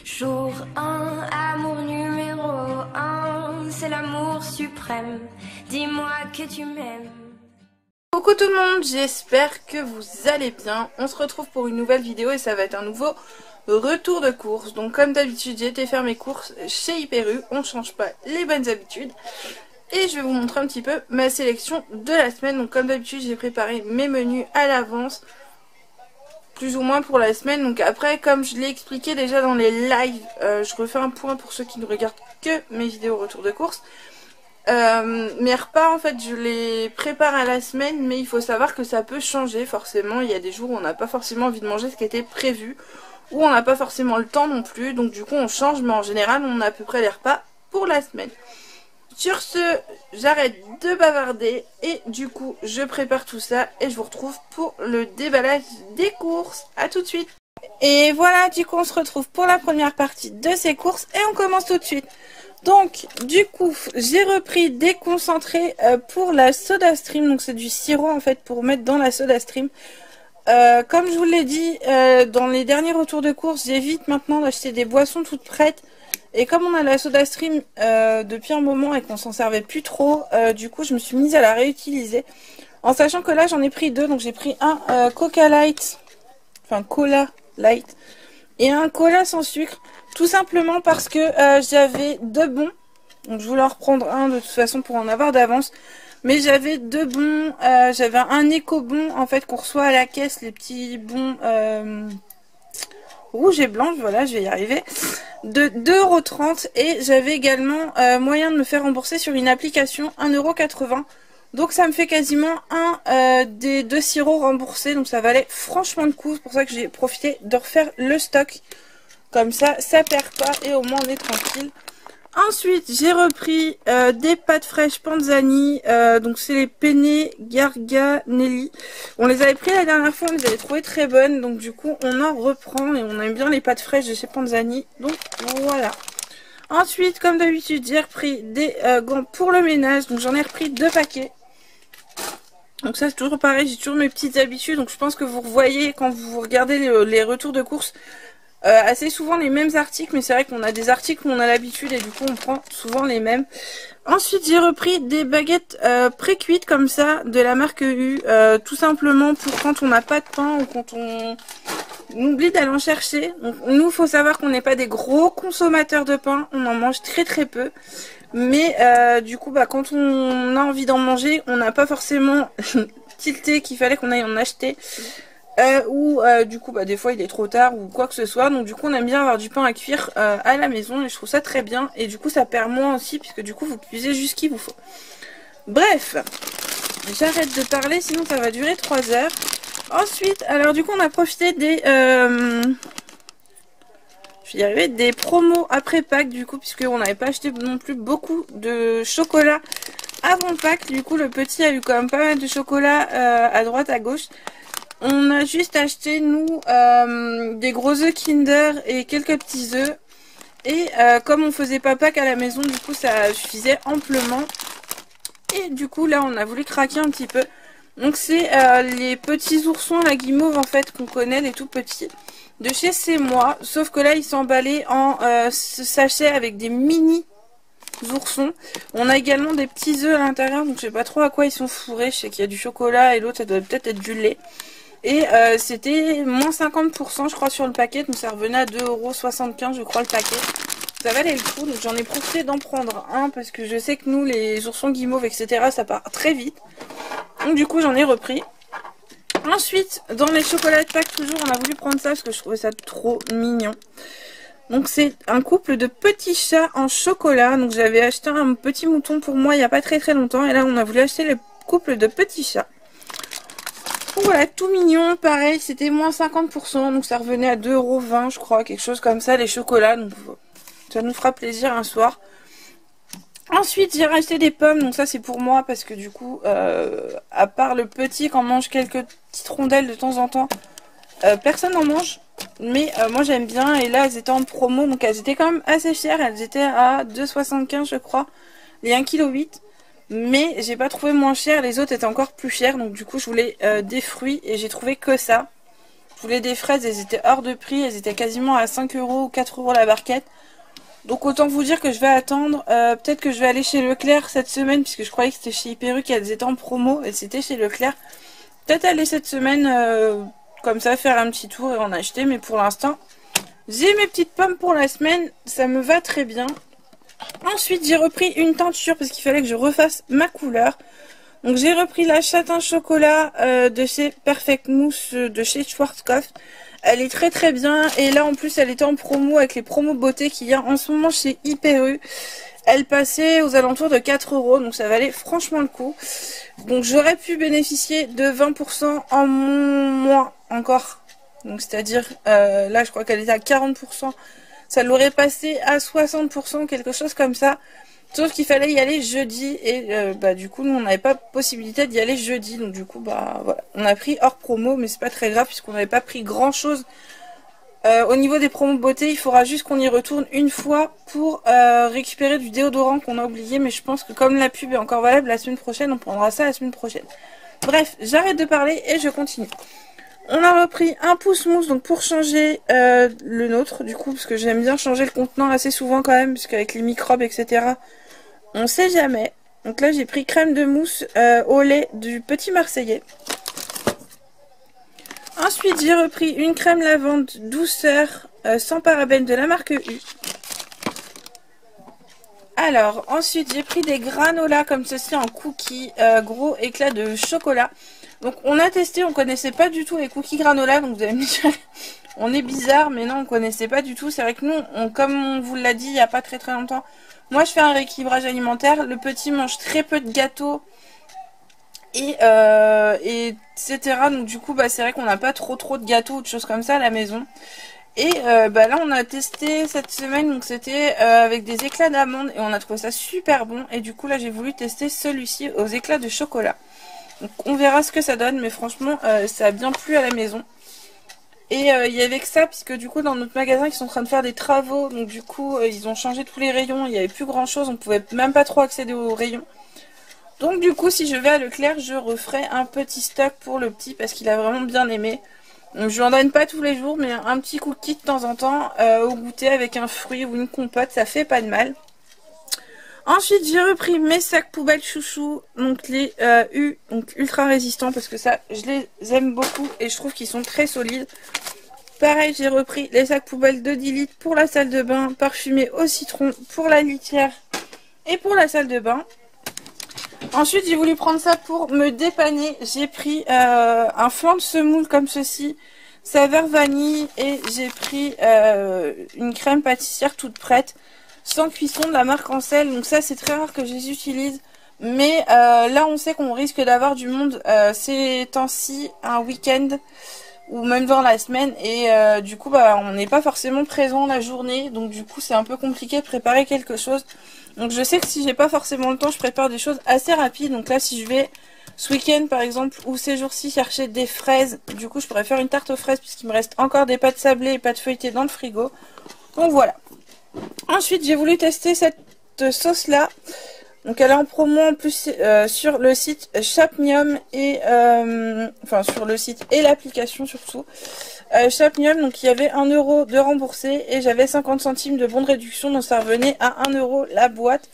Jour 1, amour numéro 1, c'est l'amour suprême. Dis-moi que tu m'aimes. Coucou tout le monde, j'espère que vous allez bien. On se retrouve pour une nouvelle vidéo et ça va être un nouveau retour de course. Donc comme d'habitude, j'ai été faire mes courses chez Hyper U. On change pas les bonnes habitudes. Et je vais vous montrer un petit peu ma sélection de la semaine. Donc comme d'habitude, j'ai préparé mes menus à l'avance, plus ou moins pour la semaine. Donc après, comme je l'ai expliqué déjà dans les lives, je refais un point pour ceux qui ne regardent que mes vidéos retour de course. Mes repas, en fait, je les prépare à la semaine, mais il faut savoir que ça peut changer forcément. Il y a des jours où on n'a pas forcément envie de manger ce qui était prévu, ou on n'a pas forcément le temps non plus, donc du coup on change, mais en général on a à peu près les repas pour la semaine. Sur ce, j'arrête de bavarder et du coup je prépare tout ça et je vous retrouve pour le déballage des courses. A tout de suite. Et voilà, du coup on se retrouve pour la première partie de ces courses et on commence tout de suite. Donc du coup j'ai repris des concentrés pour la soda stream, donc c'est du sirop en fait pour mettre dans la soda stream. Comme je vous l'ai dit dans les derniers retours de course, j'évite maintenant d'acheter des boissons toutes prêtes. Et comme on a la soda stream depuis un moment et qu'on s'en servait plus trop, du coup je me suis mise à la réutiliser. En sachant que là j'en ai pris deux, donc j'ai pris un Coca Light, enfin Cola Light, et un Cola sans sucre. Tout simplement parce que j'avais deux bons, donc je voulais en reprendre un de toute façon pour en avoir d'avance. Mais j'avais deux bons, j'avais un éco-bon en fait qu'on reçoit à la caisse, les petits bons rouge et blanc, voilà, je vais y arriver, de 2,30 € et j'avais également moyen de me faire rembourser sur une application 1,80 €. Donc ça me fait quasiment un des deux sirops remboursés, donc ça valait franchement le coup. C'est pour ça que j'ai profité de refaire le stock. Comme ça perd pas et au moins on est tranquille. Ensuite, j'ai repris des pâtes fraîches Panzani, donc c'est les penne garganelli. On les avait pris la dernière fois, on les avait trouvées très bonnes, donc du coup on en reprend et on aime bien les pâtes fraîches de chez Panzani, donc voilà. Ensuite, comme d'habitude, j'ai repris des gants pour le ménage, donc j'en ai repris 2 paquets. Donc ça c'est toujours pareil, j'ai toujours mes petites habitudes, donc je pense que vous voyez quand vous regardez les retours de course, assez souvent les mêmes articles, mais c'est vrai qu'on a des articles où on a l'habitude et du coup on prend souvent les mêmes. Ensuite j'ai repris des baguettes pré-cuites comme ça de la marque U, tout simplement pour quand on n'a pas de pain ou quand on oublie d'aller en chercher. Donc nous faut savoir qu'on n'est pas des gros consommateurs de pain, on en mange très très peu. Mais du coup quand on a envie d'en manger, on n'a pas forcément tilté qu'il fallait qu'on aille en acheter. Ou du coup des fois il est trop tard ou quoi que ce soit, donc du coup on aime bien avoir du pain à cuire à la maison et je trouve ça très bien et du coup ça perd moins aussi puisque du coup vous cuisez juste ce qu'il vous faut. Bref, j'arrête de parler sinon ça va durer 3 heures. Ensuite, alors du coup on a profité des je vais y arriver, des promos après Pâques du coup, puisque on n'avait pas acheté non plus beaucoup de chocolat avant Pâques. Du coup le petit a eu quand même pas mal de chocolat à droite à gauche. On a juste acheté, nous, des gros œufs Kinder et quelques petits œufs. Et comme on faisait pas Pâques à la maison, du coup, ça suffisait amplement. Et du coup, là, on a voulu craquer un petit peu. Donc, c'est les petits oursons, la guimauve, en fait, qu'on connaît, les tout petits, de chez C'est Moi. Sauf que là, ils sont emballés en sachet avec des mini oursons. On a également des petits œufs à l'intérieur, donc je sais pas trop à quoi ils sont fourrés. Je sais qu'il y a du chocolat et l'autre, ça doit peut-être être du lait. Et c'était moins 50% je crois sur le paquet, donc ça revenait à 2,75 € je crois le paquet. Ça valait le coup, donc j'en ai profité d'en prendre un parce que je sais que nous les oursons guimauves etc ça part très vite. Donc du coup j'en ai repris. Ensuite dans les chocolats de Pâques toujours on a voulu prendre ça parce que je trouvais ça trop mignon. Donc c'est un couple de petits chats en chocolat, donc j'avais acheté un petit mouton pour moi il n'y a pas très longtemps et là on a voulu acheter le couple de petits chats. Voilà, tout mignon, pareil, c'était moins 50%, donc ça revenait à 2,20 € je crois, quelque chose comme ça, les chocolats, donc ça nous fera plaisir un soir. Ensuite, j'ai racheté des pommes, donc ça c'est pour moi, parce que du coup, à part le petit, quand on mange quelques petites rondelles de temps en temps, personne n'en mange, mais moi j'aime bien, et là elles étaient en promo, donc elles étaient quand même assez chères, elles étaient à 2,75 € je crois, les 1,8 kg. Mais j'ai pas trouvé moins cher, les autres étaient encore plus chers, donc du coup je voulais des fruits et j'ai trouvé que ça. Je voulais des fraises, elles étaient hors de prix, elles étaient quasiment à 5 euros ou 4 euros la barquette. Donc autant vous dire que je vais attendre, peut-être que je vais aller chez Leclerc cette semaine, puisque je croyais que c'était chez Hyper U qu'elles étaient en promo, et c'était chez Leclerc. Peut-être aller cette semaine, comme ça, faire un petit tour et en acheter, mais pour l'instant, j'ai mes petites pommes pour la semaine, ça me va très bien. Ensuite, j'ai repris une teinture, parce qu'il fallait que je refasse ma couleur. Donc j'ai repris la châtain chocolat de chez Perfect Mousse, de chez Schwarzkopf. Elle est très très bien, et là en plus elle était en promo avec les promos beauté qu'il y a en ce moment chez Hyper U. Elle passait aux alentours de 4 euros, donc ça valait franchement le coup. Donc j'aurais pu bénéficier de 20% en moins encore. Donc c'est-à-dire, là je crois qu'elle était à 40%. Ça l'aurait passé à 60%, quelque chose comme ça. Sauf qu'il fallait y aller jeudi, et du coup nous on n'avait pas possibilité d'y aller jeudi. Donc du coup voilà, on a pris hors promo, mais c'est pas très grave puisqu'on n'avait pas pris grand chose. Au niveau des promos beauté, il faudra juste qu'on y retourne une fois pour récupérer du déodorant qu'on a oublié. Mais je pense que comme la pub est encore valable la semaine prochaine, on prendra ça la semaine prochaine. Bref, j'arrête de parler et je continue. On a repris un pouce mousse, donc pour changer le nôtre, du coup, parce que j'aime bien changer le contenant assez souvent quand même, parce qu'avec les microbes, etc., on sait jamais. Donc là, j'ai pris crème de mousse au lait du Petit Marseillais. Ensuite, j'ai repris une crème lavande douceur sans parabènes de la marque U. Alors, ensuite, j'ai pris des granolas comme ceci en cookies, gros éclat de chocolat. Donc, on a testé, on connaissait pas du tout les cookies granola, donc vous allez me dire, on est bizarre, mais non, on connaissait pas du tout. C'est vrai que nous, comme on vous l'a dit il y a pas très très longtemps, moi je fais un rééquilibrage alimentaire. Le petit mange très peu de gâteaux et etc. Donc du coup, c'est vrai qu'on n'a pas trop de gâteaux ou de choses comme ça à la maison. Et là on a testé cette semaine, donc c'était avec des éclats d'amandes et on a trouvé ça super bon. Et du coup là j'ai voulu tester celui-ci aux éclats de chocolat. Donc on verra ce que ça donne, mais franchement ça a bien plu à la maison. Et il y avait que ça, puisque du coup dans notre magasin ils sont en train de faire des travaux, donc du coup ils ont changé tous les rayons, il n'y avait plus grand chose, on pouvait même pas trop accéder aux rayons. Donc du coup si je vais à Leclerc, je referai un petit stock pour le petit, parce qu'il a vraiment bien aimé. Donc, je lui en donne pas tous les jours, mais un petit cookie de temps en temps au goûter avec un fruit ou une compote, ça fait pas de mal. Ensuite, j'ai repris mes sacs poubelles chouchou, donc les U, donc ultra résistants, parce que ça, je les aime beaucoup et je trouve qu'ils sont très solides. Pareil, j'ai repris les sacs poubelles de 10 litres pour la salle de bain, parfumés au citron pour la litière et pour la salle de bain. Ensuite, j'ai voulu prendre ça pour me dépanner. J'ai pris un flan de semoule comme ceci, saveur vanille, et j'ai pris une crème pâtissière toute prête, sans cuisson, de la marque Ancel. Donc ça, c'est très rare que je les utilise. Mais là, on sait qu'on risque d'avoir du monde ces temps-ci, un week-end ou même dans la semaine. Et du coup, on n'est pas forcément présent la journée. Donc du coup, c'est un peu compliqué de préparer quelque chose. Donc je sais que si j'ai pas forcément le temps, je prépare des choses assez rapides. Donc là, si je vais ce week-end par exemple, ou ces jours-ci, chercher des fraises, du coup je pourrais faire une tarte aux fraises puisqu'il me reste encore des pâtes sablées et pâtes feuilletées dans le frigo. Donc voilà. Ensuite, j'ai voulu tester cette sauce là. Donc elle est en promo en plus sur le site Shopnium et enfin sur le site et l'application surtout. Shopnium, donc il y avait 1 euro de remboursé et j'avais 50 centimes de bon de réduction, donc ça revenait à 1 euro la boîte.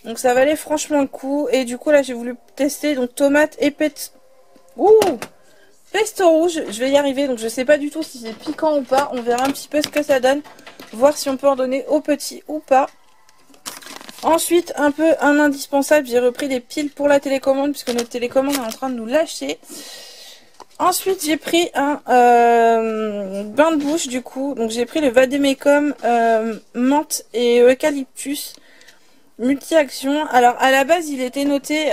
Donc ça valait franchement le coup. Et du coup là j'ai voulu tester donc tomate et pesto rouge. Je vais y arriver, donc je sais pas du tout si c'est piquant ou pas. On verra un petit peu ce que ça donne, voir si on peut en donner aux petits ou pas. Ensuite, un indispensable, j'ai repris des piles pour la télécommande puisque notre télécommande est en train de nous lâcher. Ensuite, j'ai pris un bain de bouche du coup. Donc j'ai pris le Vademecum menthe et eucalyptus multi-action. Alors à la base, il était noté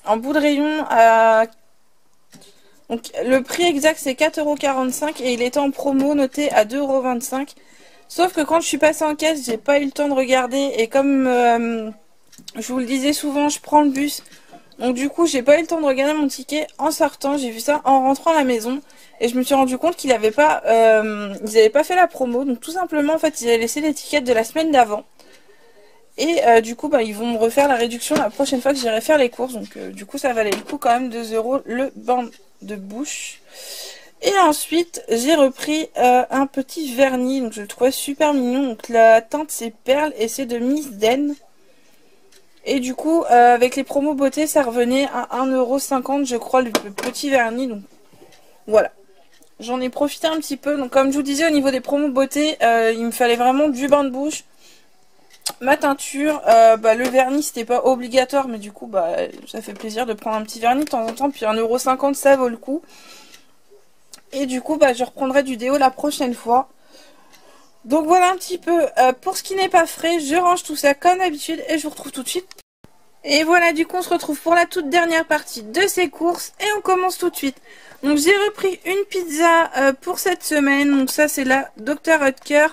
en bout de rayon à... Donc le prix exact c'est 4,45 € et il était en promo noté à 2,25 €. Sauf que quand je suis passée en caisse, j'ai pas eu le temps de regarder. Et comme je vous le disais souvent, je prends le bus. Donc du coup, j'ai pas eu le temps de regarder mon ticket en sortant. J'ai vu ça en rentrant à la maison. Et je me suis rendu compte qu'ils avaient pas, ils avaient pas fait la promo. Donc tout simplement, en fait, ils avaient laissé l'étiquette de la semaine d'avant. Et du coup, ils vont me refaire la réduction la prochaine fois que j'irai faire les courses. Donc du coup, ça valait le coup quand même 2 € le bain de bouche. Et ensuite, j'ai repris un petit vernis, donc je le trouvais super mignon. Donc la teinte c'est Perle et c'est de Miss Den. Et du coup, avec les promos beauté, ça revenait à 1,50 € je crois, le petit vernis. Donc voilà, j'en ai profité un petit peu. Donc comme je vous disais, au niveau des promos beauté, il me fallait vraiment du bain de bouche. Ma teinture, le vernis c'était pas obligatoire, mais du coup ça fait plaisir de prendre un petit vernis de temps en temps. Puis 1,50 € ça vaut le coup. Et du coup, je reprendrai du déo la prochaine fois. Donc voilà un petit peu pour ce qui n'est pas frais. Je range tout ça comme d'habitude et je vous retrouve tout de suite. Et voilà, du coup, on se retrouve pour la toute dernière partie de ces courses. Et on commence tout de suite. Donc j'ai repris une pizza pour cette semaine. Donc ça, c'est la Dr Oetker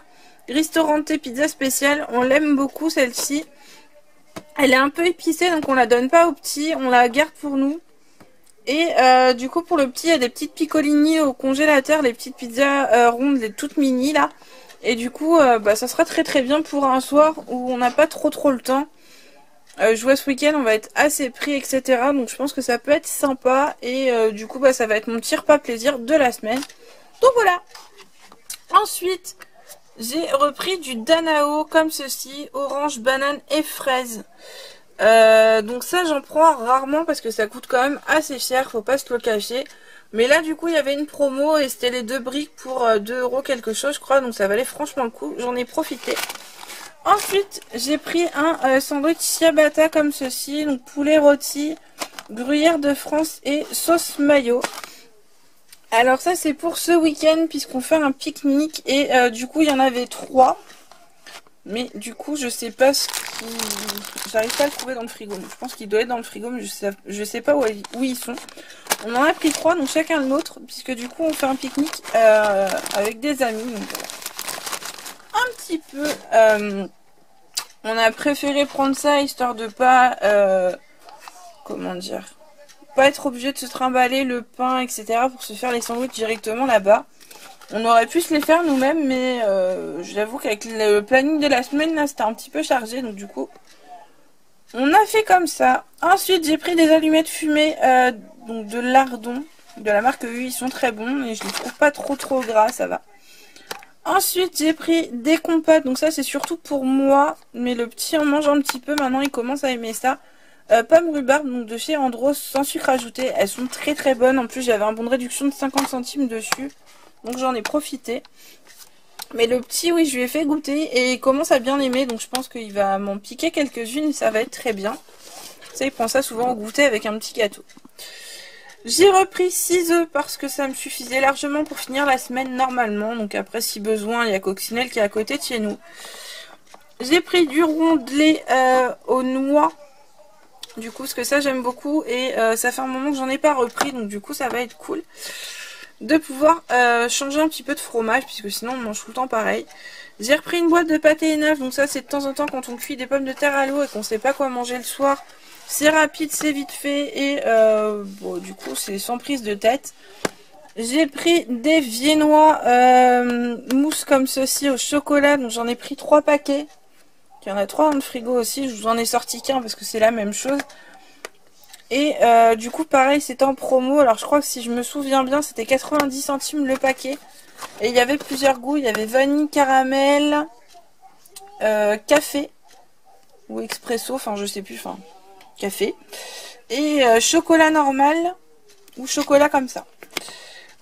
Ristorante Pizza spéciale. On l'aime beaucoup celle-ci. Elle est un peu épicée, donc on la donne pas aux petits. On la garde pour nous. Et du coup pour le petit il y a des petites piccolini au congélateur, les petites pizzas rondes, les toutes mini là. Et du coup ça sera très très bien pour un soir où on n'a pas trop le temps. Je vois ce week-end on va être assez pris etc. Donc je pense que ça peut être sympa. Et du coup ça va être mon petit repas plaisir de la semaine. Donc voilà. Ensuite j'ai repris du Danao comme ceci, orange, banane et fraise. Donc ça j'en prends rarement parce que ça coûte quand même assez cher, faut pas se le cacher. Mais là du coup il y avait une promo et c'était les 2 briques pour 2 € quelque chose je crois. Donc ça valait franchement le coup, j'en ai profité. Ensuite j'ai pris un sandwich ciabatta comme ceci. Donc poulet rôti, gruyère de France et sauce mayo. Alors ça c'est pour ce week-end puisqu'on fait un pique-nique. Et du coup il y en avait 3. Mais du coup, je sais pas ce qui... J'arrive pas à le trouver dans le frigo. Je pense qu'il doit être dans le frigo, mais je sais pas où ils sont. On en a pris 3, donc chacun le nôtre. Puisque du coup, on fait un pique-nique avec des amis. Donc, un petit peu... on a préféré prendre ça, histoire de pas... comment dire... Pas être obligé de se trimballer le pain, etc. pour se faire les sandwichs directement là-bas. On aurait pu se les faire nous-mêmes, mais j'avoue qu'avec le planning de la semaine, là, c'était un petit peu chargé. Donc du coup, on a fait comme ça. Ensuite, j'ai pris des allumettes fumées donc de lardons, de la marque U. Ils sont très bons et je les trouve pas trop gras, ça va. Ensuite, j'ai pris des compotes. Donc ça, c'est surtout pour moi. Mais le petit en mange un petit peu. Maintenant, il commence à aimer ça. Pommes rhubarbe, donc de chez Andros, sans sucre ajouté. Elles sont très bonnes. En plus, j'avais un bon de réduction de 50 centimes dessus. Donc j'en ai profité. Mais le petit, oui, je lui ai fait goûter et il commence à bien aimer. Donc je pense qu'il va m'en piquer quelques-unes et ça va être très bien. Ça, il prend ça souvent au goûter avec un petit gâteau. J'ai repris 6 œufs parce que ça me suffisait largement pour finir la semaine normalement. Donc après, si besoin, il y a Coccinelle qui est à côté de chez nous. J'ai pris du rondelet aux noix. Du coup, parce que ça, j'aime beaucoup. Et ça fait un moment que j'en ai pas repris. Donc du coup, ça va être cool de pouvoir changer un petit peu de fromage, puisque sinon on mange tout le temps pareil. J'ai repris une boîte de pâté neuf, donc ça c'est de temps en temps quand on cuit des pommes de terre à l'eau et qu'on sait pas quoi manger le soir. C'est rapide, c'est vite fait et du coup c'est sans prise de tête. J'ai pris des viennois mousse comme ceci au chocolat, donc j'en ai pris 3 paquets. Il y en a 3 dans le frigo aussi, je vous en ai sorti qu'un parce que c'est la même chose. Et du coup pareil c'était en promo. Alors je crois que si je me souviens bien c'était 90 centimes le paquet. Et il y avait plusieurs goûts. Il y avait vanille, caramel, café ou expresso, enfin je sais plus, enfin café. Et chocolat normal ou chocolat comme ça.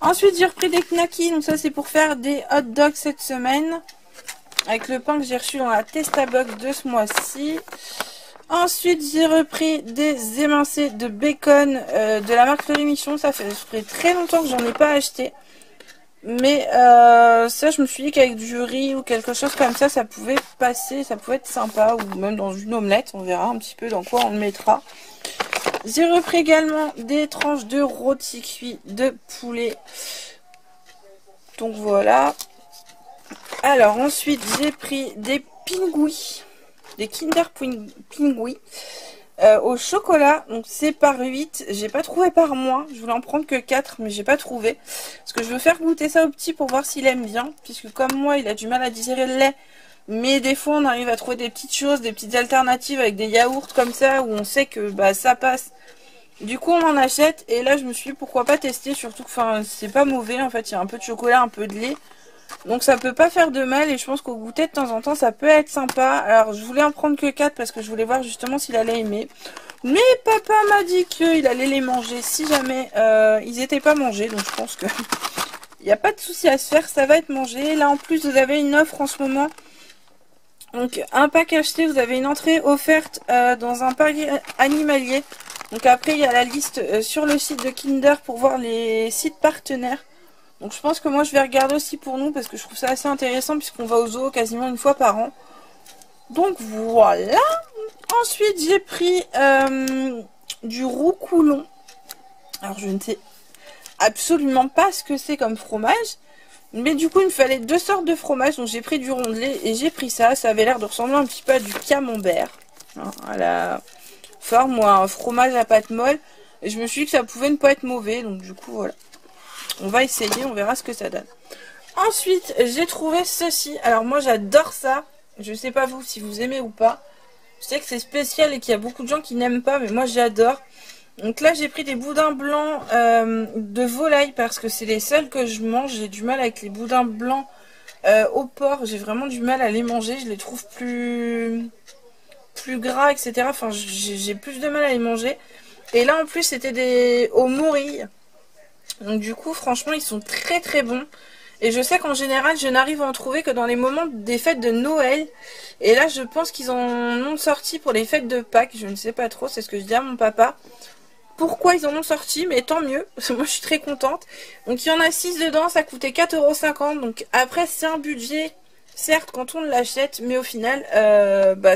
Ensuite j'ai repris des knackis. Donc ça c'est pour faire des hot dogs cette semaine. Avec le pain que j'ai reçu dans la Testa Box de ce mois-ci. Ensuite, j'ai repris des émincés de bacon de la marque Fleury Michon. Ça fait très longtemps que j'en ai pas acheté. Mais ça, je me suis dit qu'avec du riz ou quelque chose comme ça pouvait passer, ça pouvait être sympa. Ou même dans une omelette, on verra un petit peu dans quoi on le mettra. J'ai repris également des tranches de rôti cuit de poulet. Donc voilà. Alors ensuite, j'ai pris des pingouis. Des Kinder Pingui au chocolat. Donc c'est par 8. J'ai pas trouvé par mois. Je voulais en prendre que 4 mais j'ai pas trouvé. Parce que je veux faire goûter ça au petit pour voir s'il aime bien. Puisque comme moi il a du mal à digérer le lait. Mais des fois on arrive à trouver des petites choses, des petites alternatives avec des yaourts comme ça. Où on sait que ça passe. Du coup on en achète et là je me suis dit pourquoi pas tester, surtout que c'est pas mauvais en fait, il y a un peu de chocolat, un peu de lait. Donc ça peut pas faire de mal et je pense qu'au goûter de temps en temps ça peut être sympa. Alors je voulais en prendre que 4 parce que je voulais voir justement s'il allait aimer. Mais papa m'a dit qu'il allait les manger si jamais ils étaient pas mangés. Donc je pense que il n'y a pas de souci à se faire, ça va être mangé. Là en plus vous avez une offre en ce moment. Donc un pack acheté, vous avez une entrée offerte dans un parc animalier. Donc après il y a la liste sur le site de Kinder pour voir les sites partenaires. Donc je pense que moi je vais regarder aussi pour nous parce que je trouve ça assez intéressant puisqu'on va au zoo quasiment une fois par an. Donc voilà. Ensuite j'ai pris du roucoulon. Alors je ne sais absolument pas ce que c'est comme fromage. Mais du coup il me fallait 2 sortes de fromage. Donc j'ai pris du rondelet et j'ai pris ça. Ça avait l'air de ressembler un petit peu à du camembert. Hein, à la forme ou à un fromage à pâte molle. Et je me suis dit que ça pouvait ne pas être mauvais. Donc du coup voilà. On va essayer, on verra ce que ça donne. Ensuite, j'ai trouvé ceci. Alors moi, j'adore ça. Je sais pas vous, si vous aimez ou pas. Je sais que c'est spécial et qu'il y a beaucoup de gens qui n'aiment pas, mais moi, j'adore. Donc là, j'ai pris des boudins blancs de volaille parce que c'est les seuls que je mange. J'ai du mal avec les boudins blancs au porc. J'ai vraiment du mal à les manger. Je les trouve plus gras, etc. Enfin, j'ai plus de mal à les manger. Et là, en plus, c'était des aux morilles. Donc du coup franchement ils sont très très bons. Et je sais qu'en général je n'arrive à en trouver que dans les moments des fêtes de Noël. Et là je pense qu'ils en ont sorti pour les fêtes de Pâques. Je ne sais pas trop, c'est ce que je dis à mon papa. Pourquoi ils en ont sorti, mais tant mieux. Parce que moi je suis très contente. Donc il y en a 6 dedans, ça coûtait 4,50 €. Donc après c'est un budget, certes quand on l'achète. Mais au final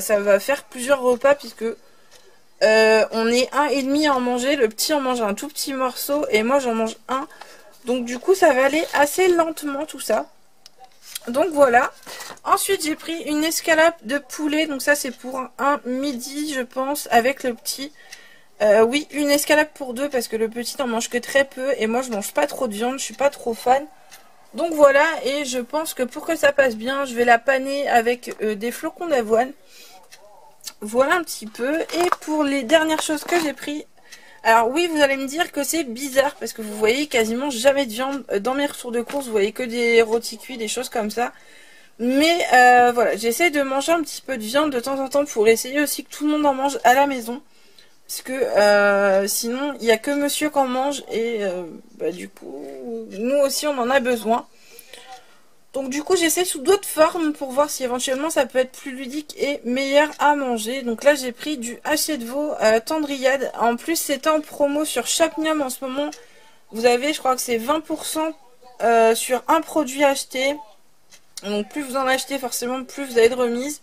ça va faire plusieurs repas puisque... on est 1,5 à en manger, le petit en mange un tout petit morceau et moi j'en mange un. Donc du coup ça va aller assez lentement tout ça. Donc voilà. Ensuite j'ai pris une escalope de poulet, donc ça c'est pour un midi je pense avec le petit. Oui, une escalope pour 2 parce que le petit n'en mange que très peu et moi je mange pas trop de viande, je suis pas trop fan. Donc voilà, et je pense que pour que ça passe bien, je vais la paner avec des flocons d'avoine. Voilà un petit peu. Et pour les dernières choses que j'ai pris, alors oui vous allez me dire que c'est bizarre parce que vous voyez quasiment jamais de viande dans mes retours de course, vous voyez que des rôtis cuits, des choses comme ça. Mais voilà, j'essaie de manger un petit peu de viande de temps en temps pour essayer aussi que tout le monde en mange à la maison. Parce que sinon il n'y a que monsieur qui en mange et du coup nous aussi on en a besoin. Donc du coup j'essaie sous d'autres formes pour voir si éventuellement ça peut être plus ludique et meilleur à manger. Donc là j'ai pris du haché de veau tendrillade. En plus c'est en promo sur Shopmium en ce moment. Vous avez je crois que c'est 20% sur un produit acheté. Donc plus vous en achetez forcément plus vous avez de remise.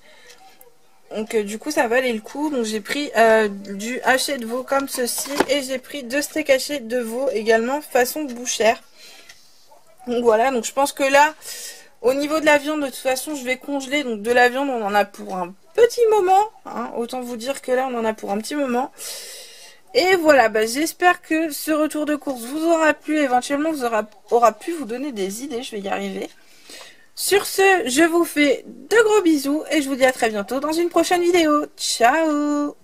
Donc du coup ça valait le coup. Donc j'ai pris du haché de veau comme ceci. Et j'ai pris 2 steaks hachés de veau également façon bouchère. Donc voilà, donc je pense que là... Au niveau de la viande, de toute façon, je vais congeler. Donc de la viande, on en a pour un petit moment. Hein. Autant vous dire que là, on en a pour un petit moment. Et voilà, j'espère que ce retour de course vous aura plu. Éventuellement, aura pu vous donner des idées. Je vais y arriver. Sur ce, je vous fais de gros bisous. Et je vous dis à très bientôt dans une prochaine vidéo. Ciao!